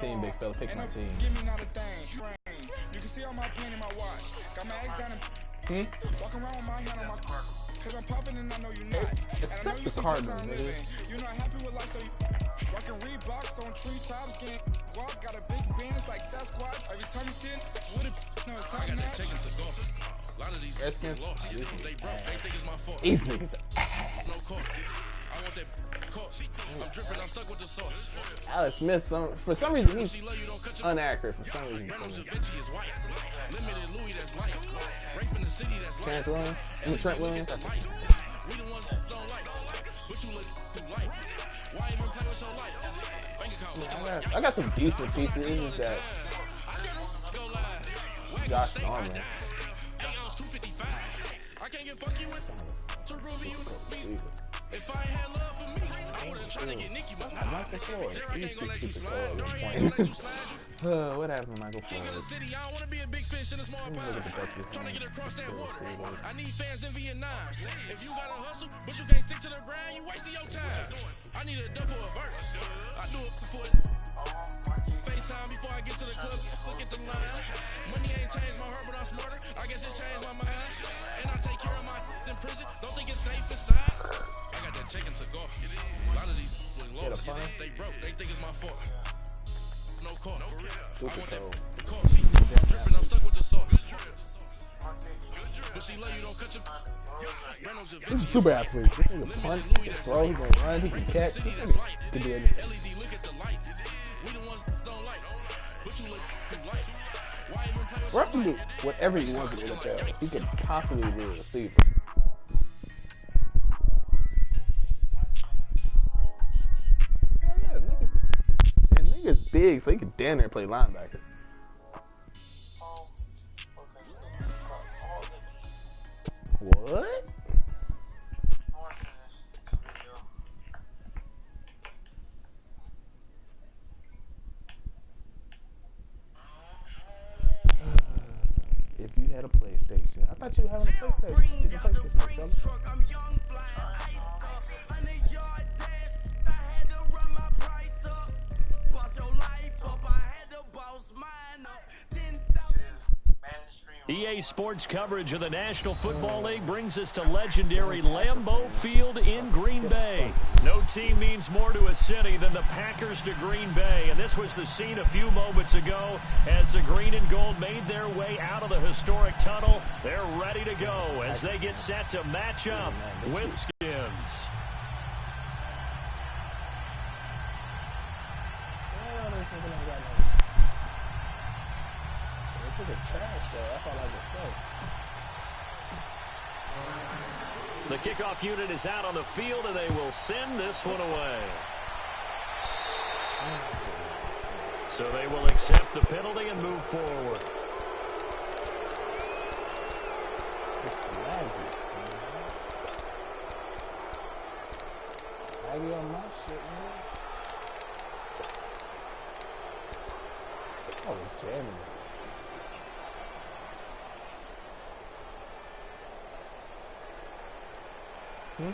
team, big fella. Pick my team. Give me not a thing. You can see all my pen in my watch. Got my eggs down and walking around with my hand on my car. Cause I'm popping and I know you're not. It's not the Cardinals, nigga. You're not happy with life, so you rockin' Reeboks on treetops, getting walk. Got a big band, like Sasquatch. Every time you see it, with it, no, it's top notch. A lot of these Redskins. they broke. They think it's my fault. These niggas. No cost. I want that cost. I'm dripping. I'm stuck with the sauce. Alex Smith, for some reason, he's inaccurate. For some reason, Trent Williams. Trent Williams. I got some decent pieces. It's just that Josh Norman. I can't get funky with to review me. If I ain't had love for me, I would've tried to get Nicky, but Michael Floyd. He's stupid What happened to Michael Floyd? in the city, I don't want to be a big fish in a small pond. Trying to get across that water. I need fans in Vietnam. If you gotta hustle, but you can't stick to the grind, you wasting your time. I need a dub for a verse. I do it for FaceTime before I get to the club. Look at the line. Money ain't changed my heart, but I'm smarter. I guess it changed my mind. And I take care of my in prison. Don't think it's safe inside. I got that chicken to go. A lot of these with lost. They broke. They think it's my fault. No cost. I want that cost. I'm dripping. I'm stuck with the sauce. But she love you, don't cut your. He's a super athlete. He can punch, he can throw, he can run, he can catch. He can do anything. LED, look at the lights. We the ones don't like. But you look like. Why even play with Ruff can do whatever he wants in the NFL. He can constantly be a receiver. Yeah, nigga's big, so he can damn near play linebacker. What? If you had a PlayStation, I thought you were having a PlayStation. Get a PlayStation, I'm young, fly, ice, 100 yard dash. I had to run my price up. Boss your life up, I had to boss mine up. 10,000. EA Sports coverage of the National Football League brings us to legendary Lambeau Field in Green Bay. No team means more to a city than the Packers to Green Bay, and this was the scene a few moments ago as the green and gold made their way out of the historic tunnel. They're ready to go as they get set to match up with Skins. The kickoff unit is out on the field, and they will send this one away. So they will accept the penalty and move forward. Aggie on my shit, man. Oh, jamming. Yeah.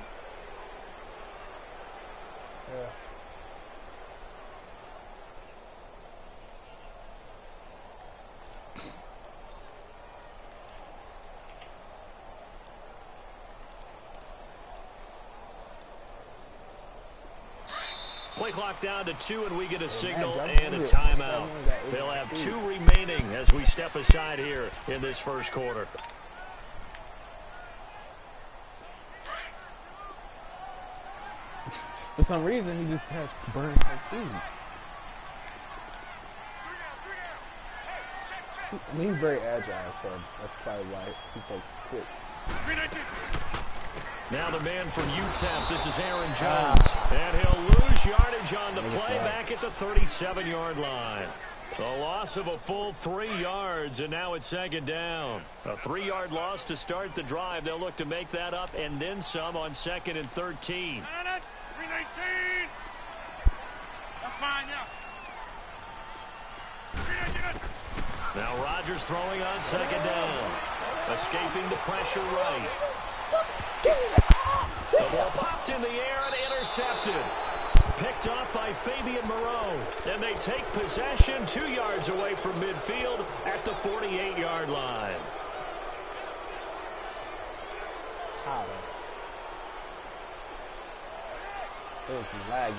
Play clock down to 2, and we get a signal and a timeout. They'll have 2 remaining as we step aside here in this first quarter. For some reason, he just has burned his speed. I mean, he's very agile, so that's probably why he's so quick. Now the man from UTEP, this is Aaron Jones. And he'll lose yardage on the play back at the 37-yard line. The loss of a full 3 yards, and now it's second down. A 3-yard loss to start the drive. They'll look to make that up and then some on 2nd and 13. 319. That's fine, yeah. Now Rodgers throwing on 2nd down. Escaping the pressure right. The ball popped in the air and intercepted. picked off by Fabian Moreau. And they take possession 2 yards away from midfield at the 48-yard line. How? It's lagging.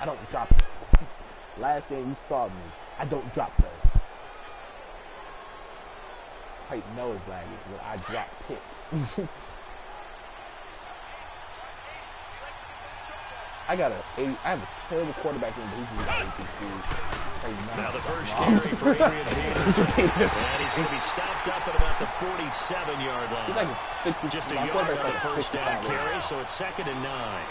I don't drop those. Last game you saw me. I don't drop those. Peyton knows lagging when I drop picks. I have a terrible quarterback in, but he's got 18 speed. Now the first carry for Adrian Peterson. And he's going to be stopped up at about the 47-yard line. He's like a 60. Just a yard on the first down carry, so it's 2nd and 9.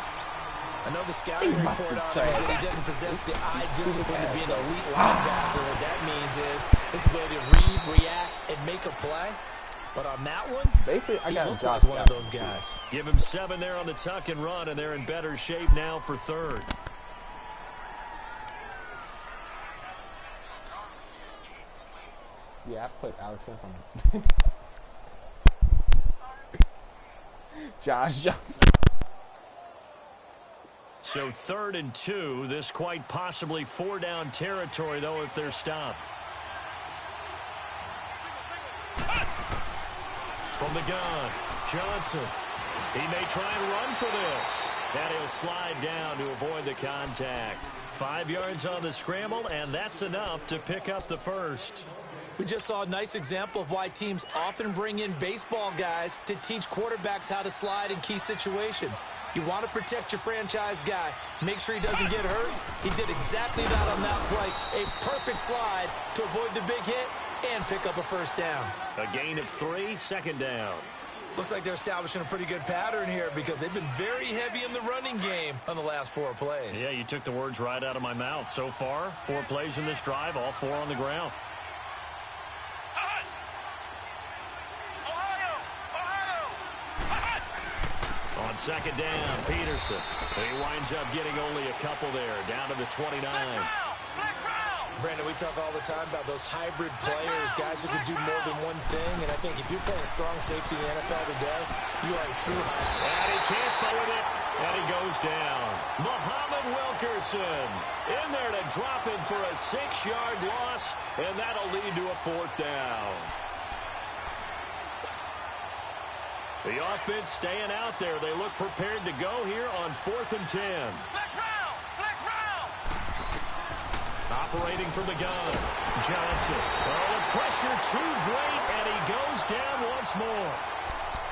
Another scouting report on him is that he doesn't possess the eye discipline to be an elite linebacker. What that means is his ability to read, react, and make a play. But on that one, basically, I got he like one of those guys. Give him 7 there on the tuck and run, and they're in better shape now for 3rd. Yeah, I put Alex Smith on Josh Johnson. So 3rd and 2. This quite possibly 4-down territory, though, if they're stopped. From the gun, Johnson. He may try and run for this. And he'll slide down to avoid the contact. 5 yards on the scramble, and that's enough to pick up the first. We just saw a nice example of why teams often bring in baseball guys to teach quarterbacks how to slide in key situations. You want to protect your franchise guy. Make sure he doesn't get hurt. He did exactly that on that play. A perfect slide to avoid the big hit and pick up a first down. A gain of 3, 2nd down. Looks like they're establishing a pretty good pattern here because they've been very heavy in the running game on the last 4 plays. Yeah, you took the words right out of my mouth. So far, 4 plays in this drive, all 4 on the ground. On 2nd down, Peterson. He winds up getting only a couple there, down to the 29. Brandon, we talk all the time about those hybrid players, guys who can do more than one thing, and I think if you're playing strong safety in the NFL today, you are a true hybrid. And he can't forward it, and he goes down. Muhammad Wilkerson in there to drop him for a 6-yard loss, and that'll lead to a 4th down. The offense staying out there. They look prepared to go here on 4th and 10. Operating from the gun, Johnson. Oh, the pressure too great, and he goes down once more.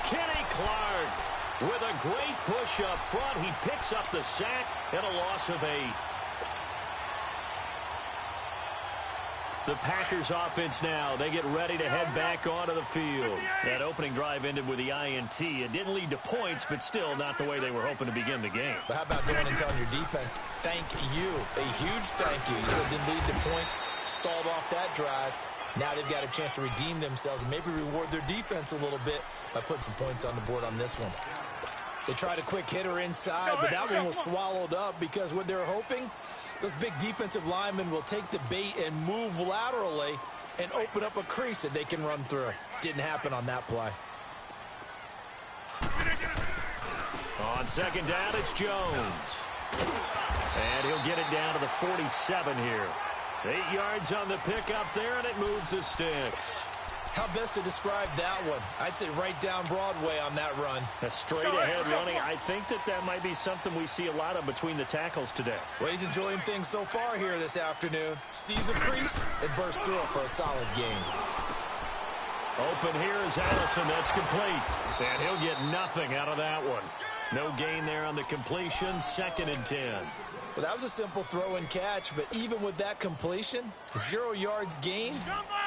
Kenny Clark with a great push up front. He picks up the sack and a loss of 8. The Packers offense now, they get ready to head back onto the field. That opening drive ended with the INT. It didn't lead to points, but still not the way they were hoping to begin the game. But how about going and telling your defense, thank you, a huge thank you. You said it didn't lead to points, stalled off that drive. Now they've got a chance to redeem themselves and maybe reward their defense a little bit by putting some points on the board on this one. They tried a quick hitter inside, but that one was swallowed up because what they're hoping, those big defensive linemen will take the bait and move laterally and open up a crease that they can run through. Didn't happen on that play. On 2nd down, it's Jones. And he'll get it down to the 47 here. 8 yards on the pickup there, and it moves the sticks. How best to describe that one? I'd say right down Broadway on that run. A straight-ahead running. I think that might be something we see a lot of between the tackles today. Well, he's enjoying things so far here this afternoon. Sees a crease and bursts through it for a solid gain. Open here is Allison. That's complete. And he'll get nothing out of that one. No gain there on the completion. 2nd and 10. Well, that was a simple throw and catch, but even with that completion, 0 yards gained,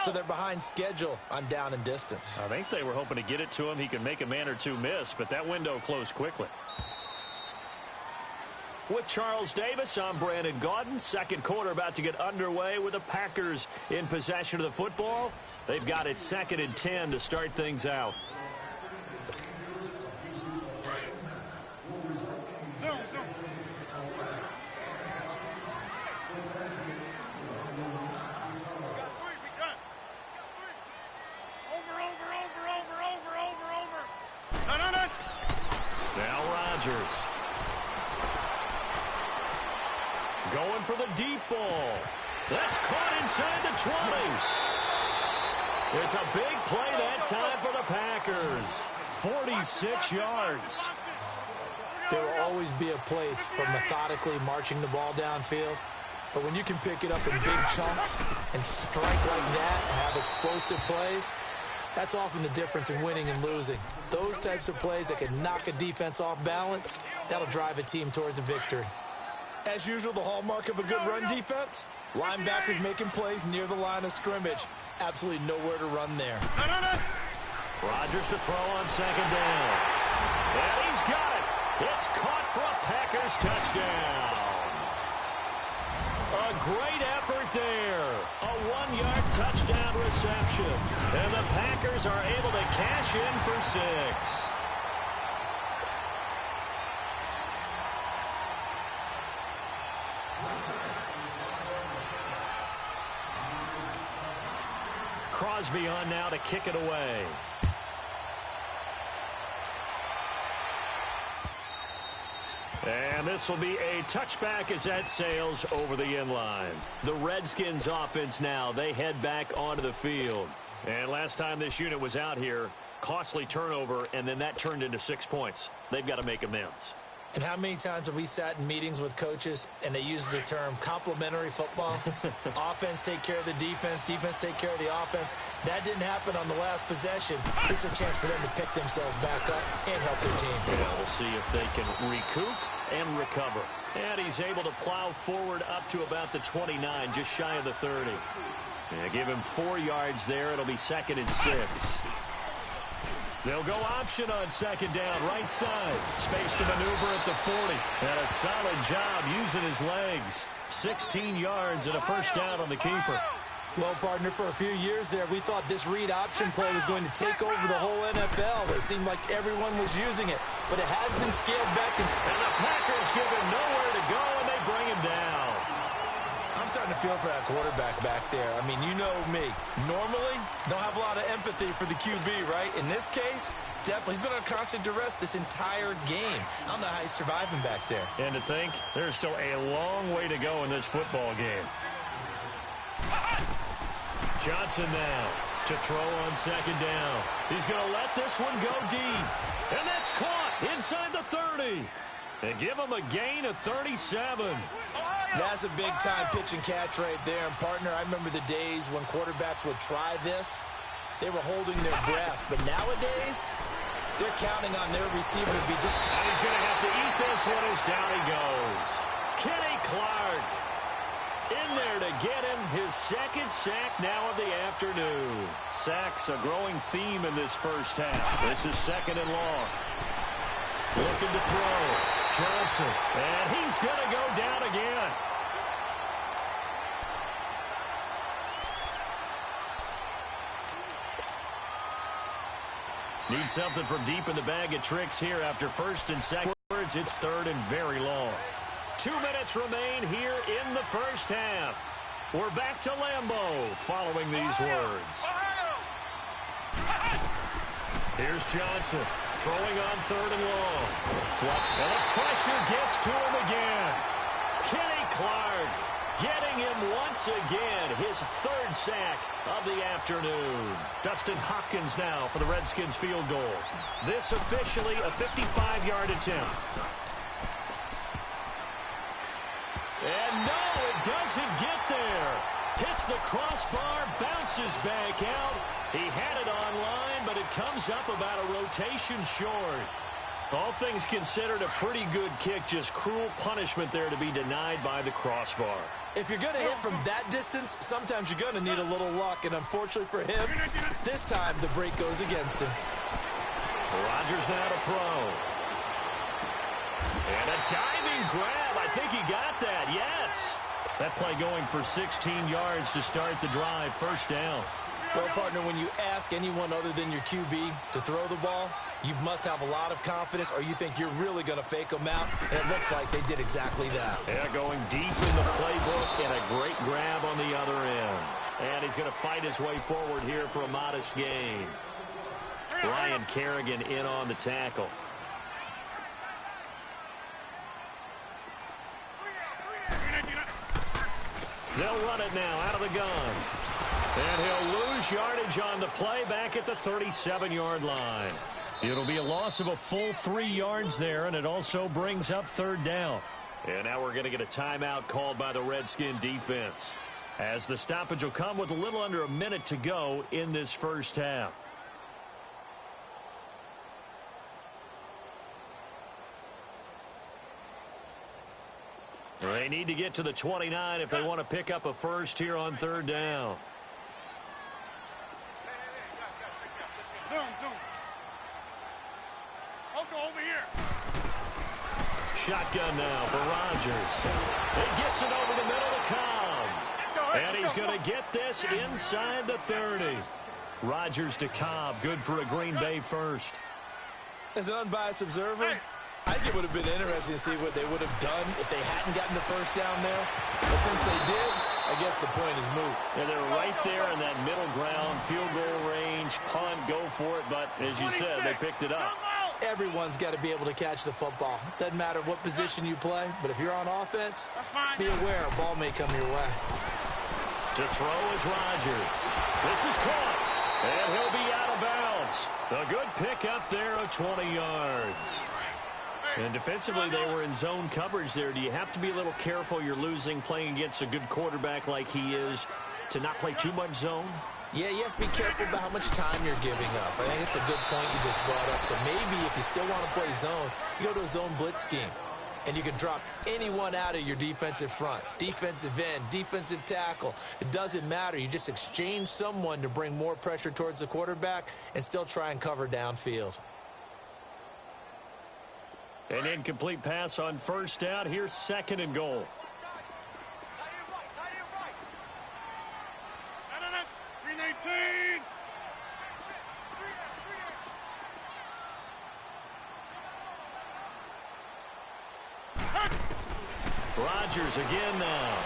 so they're behind schedule on down and distance. I think they were hoping to get it to him. He could make a man or two miss, but that window closed quickly. With Charles Davis, I'm Brandon Gaudin. 2nd quarter about to get underway with the Packers in possession of the football. They've got it 2nd and 10 to start things out. Going for the deep ball. That's caught inside the 20. It's a big play that time for the Packers. 46 yards. There will always be a place for methodically marching the ball downfield. But when you can pick it up in big chunks and strike like that, have explosive plays, that's often the difference in winning and losing. Those types of plays that can knock a defense off balance, that'll drive a team towards a victory. As usual, the hallmark of a good run defense, linebackers making plays near the line of scrimmage. Absolutely nowhere to run there. Rodgers to throw on second down. And he's got it. It's caught for a Packers touchdown. A great effort there. A 1-yard touchdown reception. And the Packers are able to cash in for 6. Crosby on now to kick it away. And this will be a touchback as that sails over the end line. The Redskins offense now, they head back onto the field. And last time this unit was out here, costly turnover, and then that turned into 6 points. They've got to make amends. And how many times have we sat in meetings with coaches and they use the term complementary football? Offense take care of the defense, defense take care of the offense. That didn't happen on the last possession. This is a chance for them to pick themselves back up and help their team. Well, we'll see if they can recoup and recover. And he's able to plow forward up to about the 29, just shy of the 30. Yeah, give him 4 yards there. It'll be 2nd and 6. They'll go option on second down, right side. Space to maneuver at the 40. And a solid job using his legs. 16 yards and a first down on the keeper. Well, partner, for a few years there, we thought this read option play was going to take over the whole NFL. It seemed like everyone was using it, but it has been scaled back. And the Packers give him nowhere to go, and they bring him down. I'm starting to feel for that quarterback back there. I mean, you know me. Normally, don't have a lot of empathy for the QB, right? In this case, definitely. He's been on constant duress this entire game. I don't know how he's surviving back there. And to think, there's still a long way to go in this football game. Johnson now to throw on second down. He's going to let this one go deep. And that's caught inside the 30. They give him a gain of 37. That's a big-time pitch and catch right there. And, partner, I remember the days when quarterbacks would try this. They were holding their breath. But nowadays, they're counting on their receiver to be just... And he's going to have to eat this one as down he goes. Kenny Clark in there to get him his 2nd sack now of the afternoon. Sacks a growing theme in this first half. This is 2nd and long. Looking to throw. Johnson. And he's going to go down again. Need something from deep in the bag of tricks here after 1st and 2nd. It's 3rd and very long. 2 minutes remain here in the first half. We're back to Lambeau following these words. Here's Johnson throwing on 3rd and long. And the pressure gets to him again. Kenny Clark getting him once again, his 3rd sack of the afternoon. Dustin Hopkins now for the Redskins field goal. This officially a 55-yard attempt. And no, it doesn't get there. Hits the crossbar, bounces back out. He had it online, but it comes up about a rotation short. All things considered, a pretty good kick. Just cruel punishment there to be denied by the crossbar. If you're going to hit from that distance, sometimes you're going to need a little luck. And unfortunately for him, this time the break goes against him. Rodgers now to throw. And a diving grab. I think he got that. Yes. That play going for 16 yards to start the drive. First down. Well, partner, when you ask anyone other than your QB to throw the ball, you must have a lot of confidence, or you think you're really going to fake them out. And it looks like they did exactly that. Yeah, going deep in the playbook and a great grab on the other end. And he's going to fight his way forward here for a modest gain. Ryan Kerrigan in on the tackle. They'll run it now out of the gun. And he'll lose yardage on the play back at the 37-yard line. It'll be a loss of a full 3 yards there, and it also brings up third down. And now we're going to get a timeout called by the Redskin defense, as the stoppage will come with a little under a minute to go in this first half. They need to get to the 29 if they want to pick up a first here on third down. Over here. Shotgun now for Rodgers. He gets it over the middle to Cobb. And he's going to get this inside the 30. Rodgers to Cobb, good for a Green Bay first. As an unbiased observer, I think it would have been interesting to see what they would have done if they hadn't gotten the first down there. But since they did, I guess the point is moot. And they're right there in that middle ground, field goal range, punt, go for it. But as you said, they picked it up. Everyone's got to be able to catch the football. Doesn't matter what position you play, but if you're on offense, be aware a ball may come your way. To throw is Rodgers. This is caught, and he'll be out of bounds. A good pick up there of 20 yards. And defensively, they were in zone coverage there. Do you have to be a little careful? You're losing, playing against a good quarterback like he is, to not play too much zone? Yeah, you have to be careful about how much time you're giving up. I think it's a good point you just brought up. So maybe if you still want to play zone, you go to a zone blitz scheme. And you can drop anyone out of your defensive front. Defensive end, defensive tackle. It doesn't matter. You just exchange someone to bring more pressure towards the quarterback and still try and cover downfield. An incomplete pass on first down. Here's second and goal. Rodgers again now.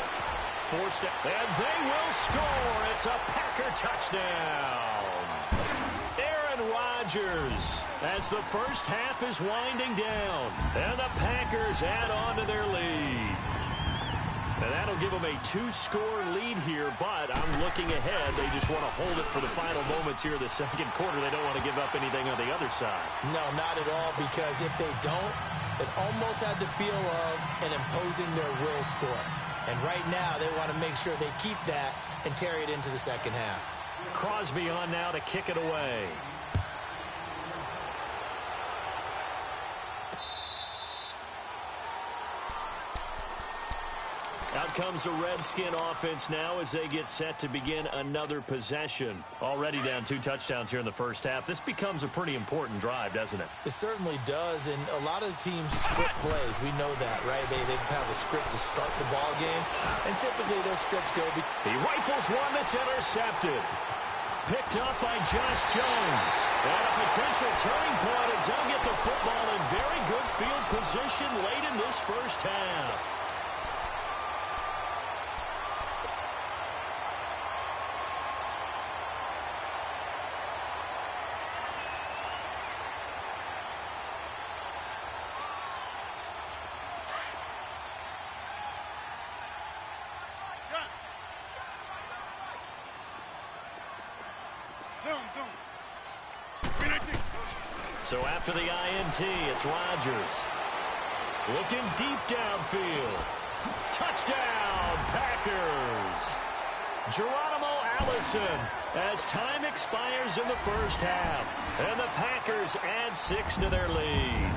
Forced it, and they will score. It's a Packer touchdown. Aaron Rodgers, as the first half is winding down, and the Packers add on to their lead. And that'll give them a 2-score lead here, but I'm looking ahead. They just want to hold it for the final moments here of the second quarter. They don't want to give up anything on the other side. No, not at all, because if they don't, it almost had the feel of an imposing their will score. And right now, they want to make sure they keep that and carry it into the second half. Crosby on now to kick it away. Out comes the Redskin offense now as they get set to begin another possession. Already down 2 touchdowns here in the first half. This becomes a pretty important drive, doesn't it? It certainly does, and a lot of the teams script plays. We know that, right? They have a script to start the ball game, and typically those scripts go... He rifles one that's intercepted. Picked up by Josh Jones. And a potential turning point as they'll get the football in very good field position late in this first half. So after the INT, it's Rodgers. Looking deep downfield. Touchdown, Packers. Geronimo Allison as time expires in the first half. And the Packers add 6 to their lead.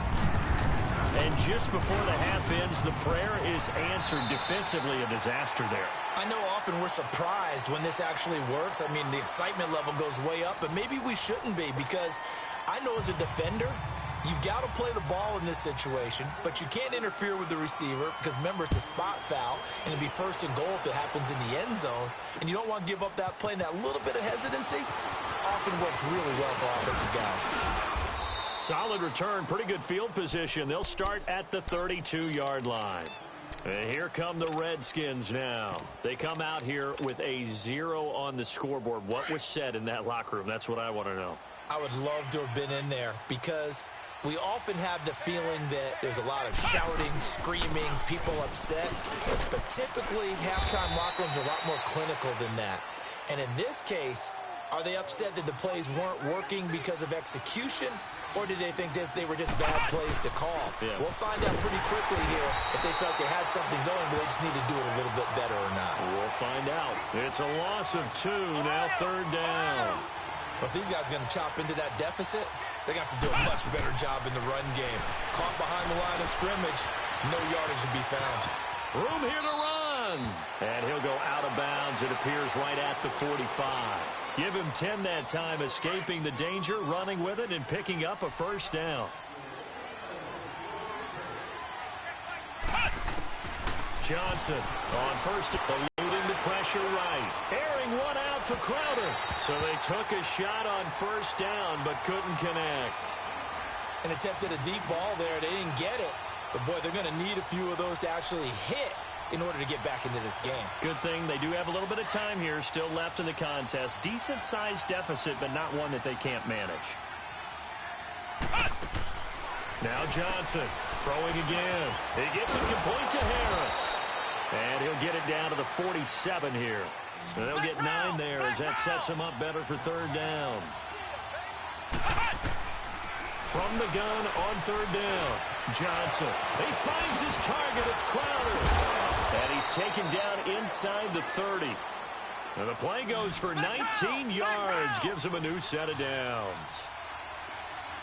And just before the half ends, the prayer is answered. Defensively, a disaster there. I know often we're surprised when this actually works. I mean, the excitement level goes way up, but maybe we shouldn't be, because I know as a defender, you've got to play the ball in this situation, but you can't interfere with the receiver because, remember, it's a spot foul, and it'll be first and goal if it happens in the end zone, and you don't want to give up that play. And that little bit of hesitancy often works really well for offensive guys. Solid return, pretty good field position. They'll start at the 32-yard line. And here come the Redskins now. They come out here with a 0 on the scoreboard. What was said in that locker room? That's what I want to know. I would love to have been in there, because We often have the feeling that there's a lot of shouting, screaming, people upset. But typically, halftime locker rooms are a lot more clinical than that. And in this case, are they upset that the plays weren't working because of execution? Or did they think they were just bad plays to call? Yeah. We'll find out pretty quickly here if they felt they had something going, but they just need to do it a little bit better or not. We'll find out. It's a loss of 2, now 3rd down. But these guys are going to chop into that deficit. They got to do a much better job in the run game. Caught behind the line of scrimmage, no yardage to be found. Room here to run. And he'll go out of bounds. It appears right at the 45. Give him 10 that time, escaping the danger, running with it, and picking up a 1st down. Johnson on 1st, eluding the pressure right. Airing one out for Crowder. So they took a shot on 1st down, but couldn't connect. And attempted a deep ball there. They didn't get it. But, boy, they're going to need a few of those to actually hit in order to get back into this game. Good thing they do have a little bit of time here still left in the contest. Decent-sized deficit, but not one that they can't manage. Now Johnson throwing again. He gets it complete to Harris. And he'll get it down to the 47 here. So they'll get 9 there as that sets him up better for 3rd down. From the gun on 3rd down, Johnson. He finds his target. It's Crowder. And he's taken down inside the 30. And the play goes for 19 yards. Gives him a new set of downs.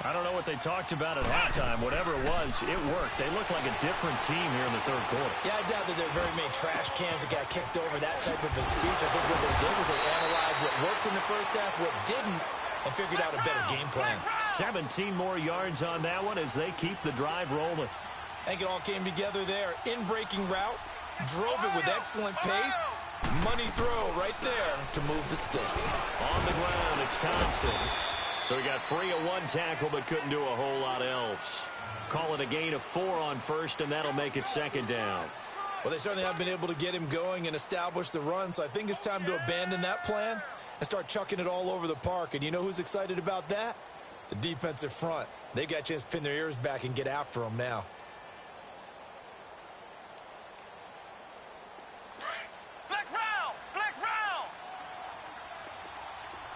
I don't know what they talked about at halftime. Whatever it was, it worked. They look like a different team here in the 3rd quarter. Yeah, I doubt that there are very many trash cans that got kicked over, that type of a speech. I think what they did was they analyzed what worked in the 1st half, what didn't, and figured out a better game plan. 17 more yards on that one as they keep the drive rolling. I think it all came together there. In-breaking route, drove it with excellent pace. Money throw right there to move the sticks. On the ground, it's Thompson. So he got free of 1 tackle but couldn't do a whole lot else. Call it a gain of 4 on 1st, and that'll make it 2nd down. Well, they certainly have been able to get him going and establish the run, so I think it's time to abandon that plan and start chucking it all over the park. And you know who's excited about that? The defensive front. They got a chance to pin their ears back and get after them now. Flex round! Flex round!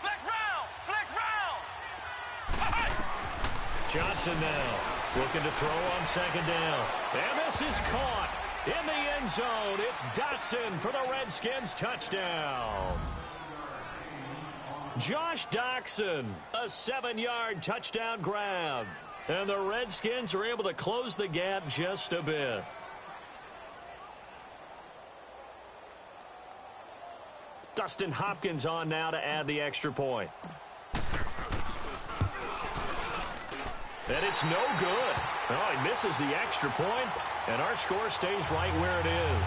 Flex round! Flex round! Johnson now looking to throw on 2nd down. And this is caught in the end zone. It's Dotson for the Redskins touchdown. Josh Doctson, a 7-yard touchdown grab. And the Redskins are able to close the gap just a bit. Dustin Hopkins on now to add the extra point. And it's no good. Oh, he misses the extra point, and our score stays right where it is.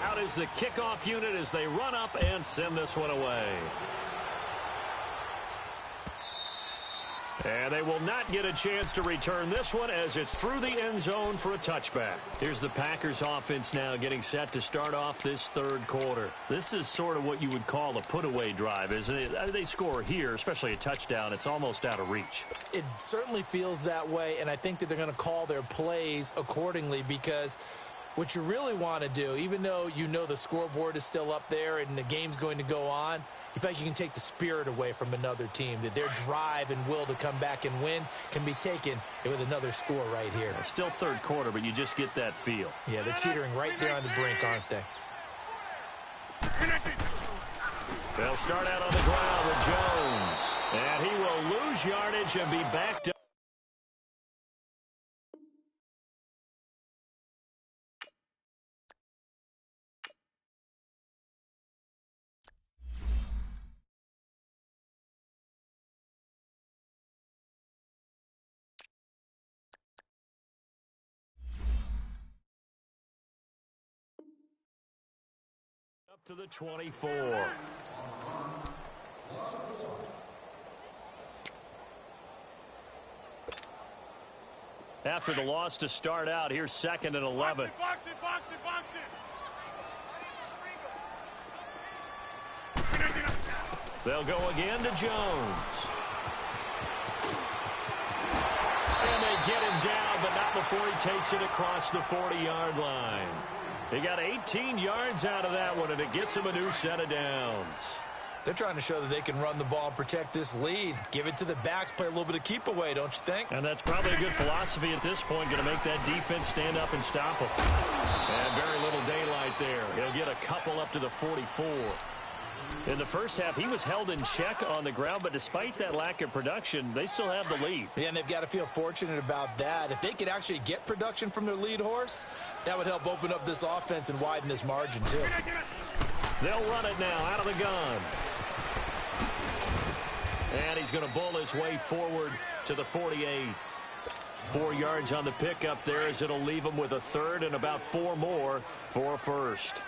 Out is the kickoff unit as they run up and send this one away. And they will not get a chance to return this one as it's through the end zone for a touchback. Here's the Packers offense now getting set to start off this 3rd quarter. This is sort of what you would call a put-away drive, isn't it? They score here, especially a touchdown. It's almost out of reach. It certainly feels that way, and I think that they're going to call their plays accordingly because what you really want to do, even though you know the scoreboard is still up there and the game's going to go on, you feel like you can take the spirit away from another team, that their drive and will to come back and win can be taken with another score right here. Still 3rd quarter, but you just get that feel. Yeah, they're teetering right there on the brink, aren't they? They'll start out on the ground with Jones. And he will lose yardage and be backed up. To the 24. After the loss to start out, here's 2nd and 11. Box it. They'll go again to Jones. And they get him down, but not before he takes it across the 40-yard line. He got 18 yards out of that one, and it gets him a new set of downs. They're trying to show that they can run the ball and protect this lead. Give it to the backs, play a little bit of keep away, don't you think? And that's probably a good philosophy at this point, going to make that defense stand up and stop him. And very little daylight there. He'll get a couple up to the 44. In the first half, he was held in check on the ground, but despite that lack of production, they still have the lead. Yeah, and they've got to feel fortunate about that. If they could actually get production from their lead horse, that would help open up this offense and widen this margin, too. They'll run it now out of the gun. And he's going to bull his way forward to the 48. 4 yards on the pickup there as it'll leave him with a third and about 4 more for a first.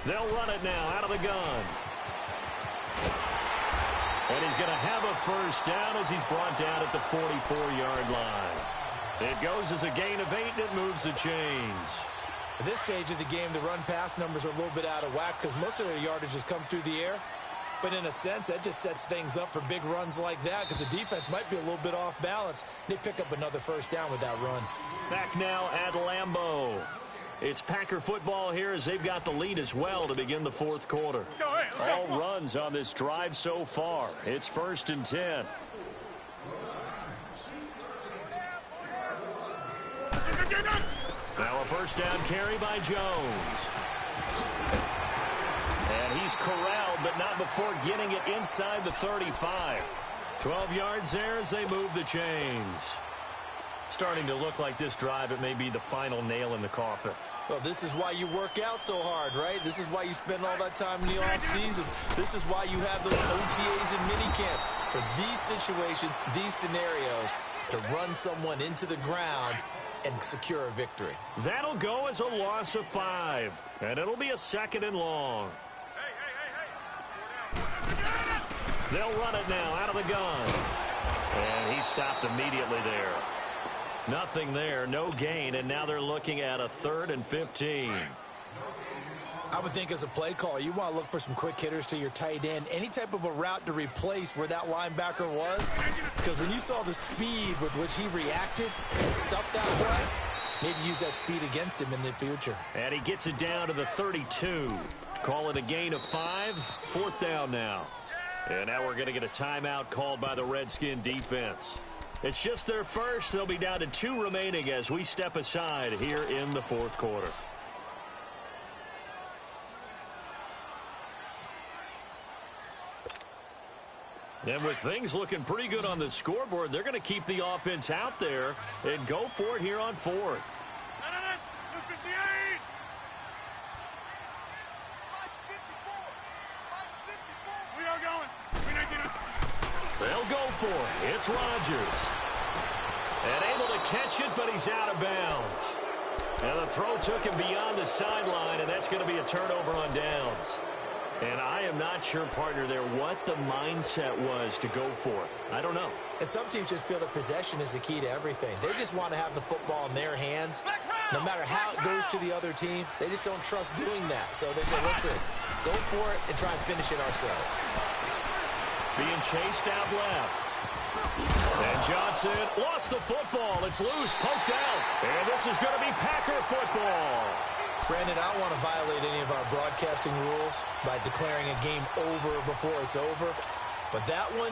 They'll run it now out of the gun. And he's going to have a first down as he's brought down at the 44-yard line. It goes as a gain of 8, and it moves the chains. At this stage of the game, the run-pass numbers are a little bit out of whack because most of their yardage has come through the air. But in a sense, that just sets things up for big runs like that because the defense might be a little bit off balance. They pick up another first down with that run. Back now at Lambeau. It's Packer football here as they've got the lead as well to begin the fourth quarter. All runs on this drive so far. It's 1st and 10. Now a first down carry by Jones. And he's corralled, but not before getting it inside the 35. 12 yards there as they move the chains. Starting to look like this drive, it may be the final nail in the coffin. Well, this is why you work out so hard, right? This is why you spend all that time in the offseason. This is why you have those OTAs and minicamps. For these situations, these scenarios, to run someone into the ground and secure a victory. That'll go as a loss of 5, and it'll be a 2nd and long. They'll run it now out of the gun. And he stopped immediately there. Nothing there, no gain, and now they're looking at a 3rd and 15. I would think as a play caller, you want to look for some quick hitters to your tight end. Any type of a route to replace where that linebacker was. Because when you saw the speed with which he reacted and stuffed that play, maybe use that speed against him in the future. And he gets it down to the 32. Call it a gain of 5. 4th down now. And now we're going to get a timeout called by the Redskin defense. It's just their first. They'll be down to 2 remaining as we step aside here in the fourth quarter. And with things looking pretty good on the scoreboard, they're going to keep the offense out there and go for it here on 4th. They'll go for it. It's Rodgers. And able to catch it, but he's out of bounds. And the throw took him beyond the sideline, and that's going to be a turnover on downs. And I am not sure, partner, there what the mindset was to go for it. I don't know. And some teams just feel that possession is the key to everything. They just want to have the football in their hands. No matter how it goes to the other team, they just don't trust doing that. So they say, listen, go for it and try and finish it ourselves. Being chased out left. And Johnson lost the football. It's loose, poked out. And this is going to be Packer football. Brandon, I don't want to violate any of our broadcasting rules by declaring a game over before it's over. But that one,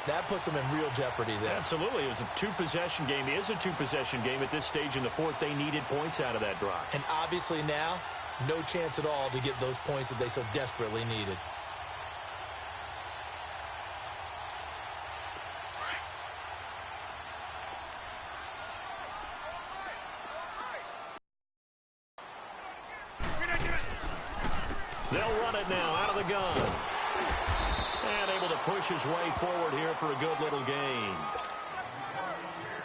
that puts them in real jeopardy there. Absolutely. It was a 2-possession game. It is a 2-possession game at this stage in the fourth. They needed points out of that drive. And obviously now, no chance at all to get those points that they so desperately needed. They'll run it now out of the gun. And able to push his way forward here for a good little gain.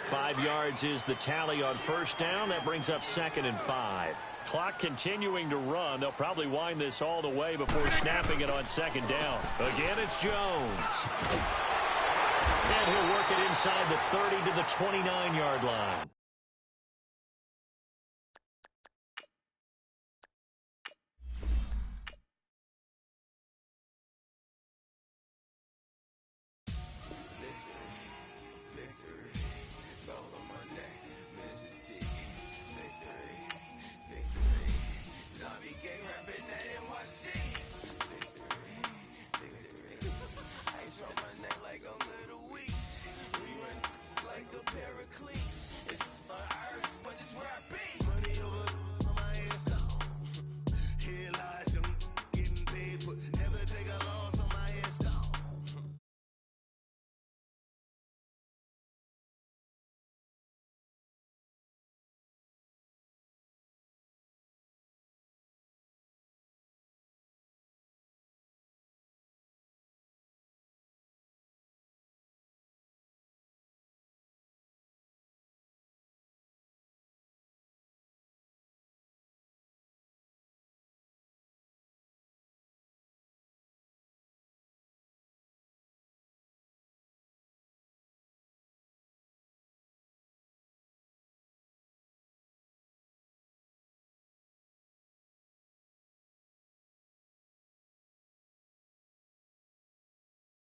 5 yards is the tally on first down. That brings up 2nd and 5. Clock continuing to run. They'll probably wind this all the way before snapping it on 2nd down. Again, it's Jones. And he'll work it inside the 30 to the 29-yard line.